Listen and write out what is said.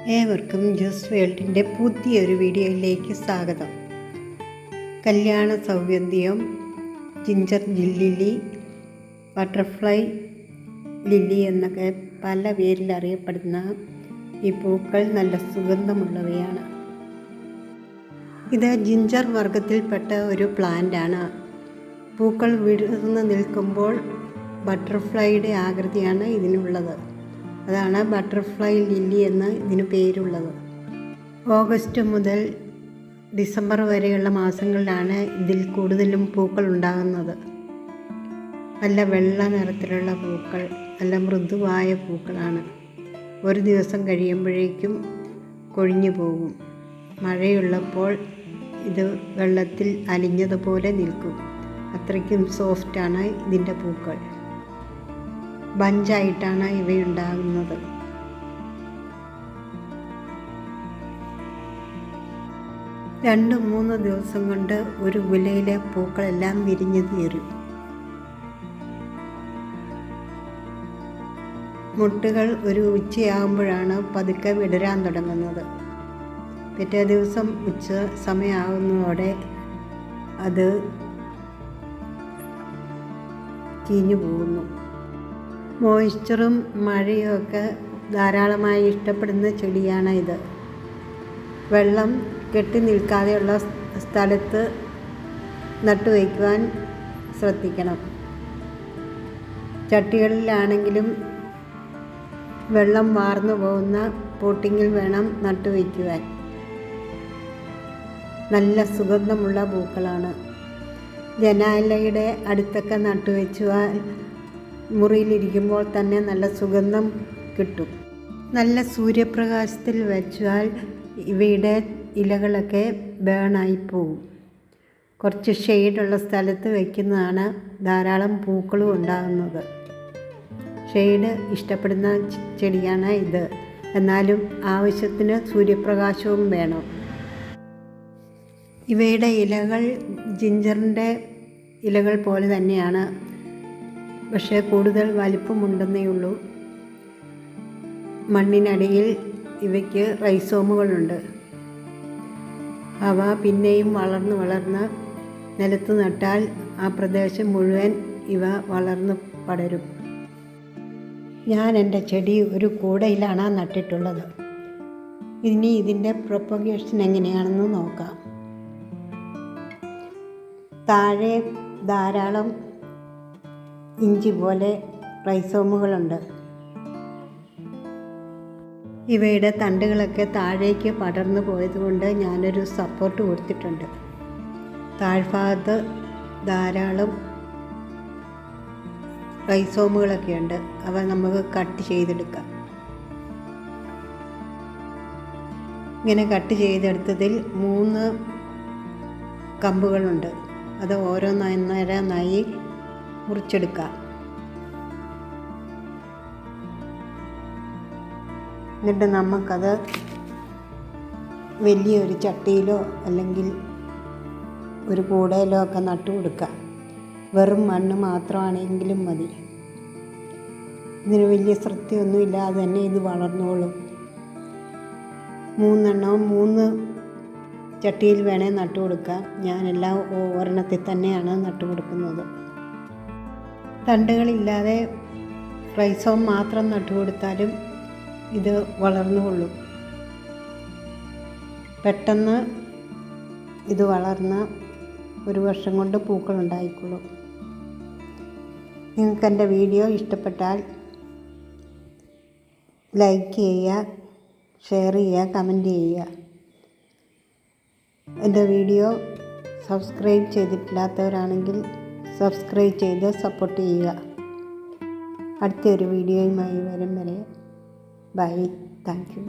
ഏവർക്കും ജ്യൂസ് വേൾഡിൻ്റെ പുതിയൊരു വീഡിയോയിലേക്ക് സ്വാഗതം. കല്യാണ സൗഗന്ധികം, ജിഞ്ചർ ലില്ലി, ബട്ടർഫ്ലൈ ലില്ലി എന്നൊക്കെ പല പേരിൽ അറിയപ്പെടുന്ന ഈ പൂക്കൾ നല്ല സുഗന്ധമുള്ളവയാണ്. ഇത് ജിഞ്ചർ വർഗത്തിൽപ്പെട്ട ഒരു പ്ലാന്റാണ്. പൂക്കൾ വിടർന്ന് നിൽക്കുമ്പോൾ ബട്ടർഫ്ലൈയുടെ ആകൃതിയാണ് ഇതിനുള്ളത്. അതാണ് ബട്ടർഫ്ലൈ ലില്ലി എന്ന് ഇതിന് പേരുള്ളത്. ഓഗസ്റ്റ് മുതൽ ഡിസംബർ വരെയുള്ള മാസങ്ങളിലാണ് ഇതിൽ കൂടുതലും പൂക്കൾ ഉണ്ടാകുന്നത്. നല്ല വെള്ള നിറത്തിലുള്ള പൂക്കൾ, നല്ല മൃദുവായ പൂക്കളാണ്. ഒരു ദിവസം കഴിയുമ്പോഴേക്കും കൊഴിഞ്ഞു പോകും. മഴയുള്ളപ്പോൾ ഇത് വെള്ളത്തിൽ അലിഞ്ഞതുപോലെ നിൽക്കും. അത്രയ്ക്കും സോഫ്റ്റാണ് ഇതിൻ്റെ പൂക്കൾ. ബഞ്ചായിട്ടാണ് ഇവയുണ്ടാകുന്നത്. രണ്ട് മൂന്ന് ദിവസം കൊണ്ട് ഒരു കുലയിലെ പൂക്കളെല്ലാം വിരിഞ്ഞു തീരും. മുട്ടുകൾ ഒരു ഉച്ചയാകുമ്പോഴാണ് പതുക്കെ വിടരാൻ തുടങ്ങുന്നത്. പിറ്റേ ദിവസം ഉച്ച സമയമാകുന്നതോടെ അത് ചീഞ്ഞു പോകുന്നു. മോയ്സ്ചറും മഴയും ഒക്കെ ധാരാളമായി ഇഷ്ടപ്പെടുന്ന ചെടിയാണ് ഇത്. വെള്ളം കെട്ടി നിൽക്കാതെയുള്ള സ്ഥലത്ത് നട്ടുവയ്ക്കുവാൻ ശ്രദ്ധിക്കണം. ചട്ടികളിലാണെങ്കിലും വെള്ളം വാർന്നു പോകുന്ന പോട്ടിങ്ങിൽ വേണം നട്ടുവയ്ക്കുവാൻ. നല്ല സുഗന്ധമുള്ള പൂക്കളാണ്. ജനാലയുടെ അടുത്തൊക്കെ നട്ടുവെച്ചാൽ മുറിയിലിരിക്കുമ്പോൾ തന്നെ നല്ല സുഗന്ധം കിട്ടും. നല്ല സൂര്യപ്രകാശത്തിൽ വെച്ചാൽ ഇവയുടെ ഇലകളൊക്കെ ബേണായി പോകും. കുറച്ച് ഷെയ്ഡുള്ള സ്ഥലത്ത് വയ്ക്കുന്നതാണ് ധാരാളം പൂക്കളും ഉണ്ടാകുന്നത്. ഷെയ്ഡ് ഇഷ്ടപ്പെടുന്ന ചെടിയാണ് ഇത്. എന്നാലും ആവശ്യത്തിന് സൂര്യപ്രകാശവും വേണം. ഇവയുടെ ഇലകൾ ജിഞ്ചറിൻ്റെ ഇലകൾ പോലെ തന്നെയാണ്, പക്ഷേ കൂടുതൽ വലിപ്പമുണ്ടെന്നേ ഉള്ളൂ. മണ്ണിനടിയിൽ ഇവയ്ക്ക് റൈസോമുകളുണ്ട്. അവ പിന്നെയും വളർന്ന് നിലത്ത് നട്ടാൽ ആ പ്രദേശം മുഴുവൻ ഇവ വളർന്ന് പടരും. ഞാൻ എൻ്റെ ചെടി ഒരു കൂടയിലാണ് നട്ടിട്ടുള്ളത്. ഇനി ഇതിൻ്റെ പ്രൊപ്പഗേഷൻ എങ്ങനെയാണെന്ന് നോക്കാം. താഴെ ധാരാളം ഇഞ്ചി പോലെ റൈസോമുകളുണ്ട്. ഇവയുടെ തണ്ടുകളൊക്കെ താഴേക്ക് പടർന്നു പോയതുകൊണ്ട് ഞാനൊരു സപ്പോർട്ട് കൊടുത്തിട്ടുണ്ട്. താഴ്ഭാഗത്ത് ധാരാളം റൈസോമുകളൊക്കെ ഉണ്ട്. അവ നമുക്ക് കട്ട് ചെയ്തെടുക്കാം. ഇങ്ങനെ കട്ട് ചെയ്തെടുത്തതിൽ 3 കമ്പുകളുണ്ട്. അത് ഓരോന്നോരോന്നായി മുറിച്ചെടുക്കാം. എന്നിട്ട് നമുക്കത് വലിയൊരു ചട്ടിയിലോ അല്ലെങ്കിൽ ഒരു കൂടയിലോ ഒക്കെ നട്ടു കൊടുക്കാം. വെറും മണ്ണ് മാത്രമാണെങ്കിലും മതി. ഇതിന് വലിയ ശ്രദ്ധയൊന്നുമില്ലാതെ തന്നെ ഇത് വളർന്നോളും. 3 ചട്ടിയിൽ വേണേൽ നട്ടു കൊടുക്കാം. ഞാനെല്ലാം ഒരെണ്ണത്തിൽ തന്നെയാണ് നട്ടു കൊടുക്കുന്നത്. തണ്ടുകളില്ലാതെ റൈസോം മാത്രം നട്ടു കൊടുത്താലും ഇത് വളർന്നുകൊള്ളും. പെട്ടെന്ന് ഇത് വളർന്ന് 1 വർഷം കൊണ്ട് പൂക്കളുണ്ടായിക്കൊള്ളും. നിങ്ങൾക്ക് എൻ്റെ വീഡിയോ ഇഷ്ടപ്പെട്ടാൽ ലൈക്ക് ചെയ്യുക, ഷെയർ ചെയ്യുക, കമൻറ്റ് ചെയ്യുക. എൻ്റെ വീഡിയോ സബ്സ്ക്രൈബ് ചെയ്തിട്ടില്ലാത്തവരാണെങ്കിൽ സബ്സ്ക്രൈബ് ചെയ്ത് സപ്പോർട്ട് ചെയ്യുക. അടുത്തൊരു വീഡിയോയുമായി വരും വരെ ബൈ. Thank you.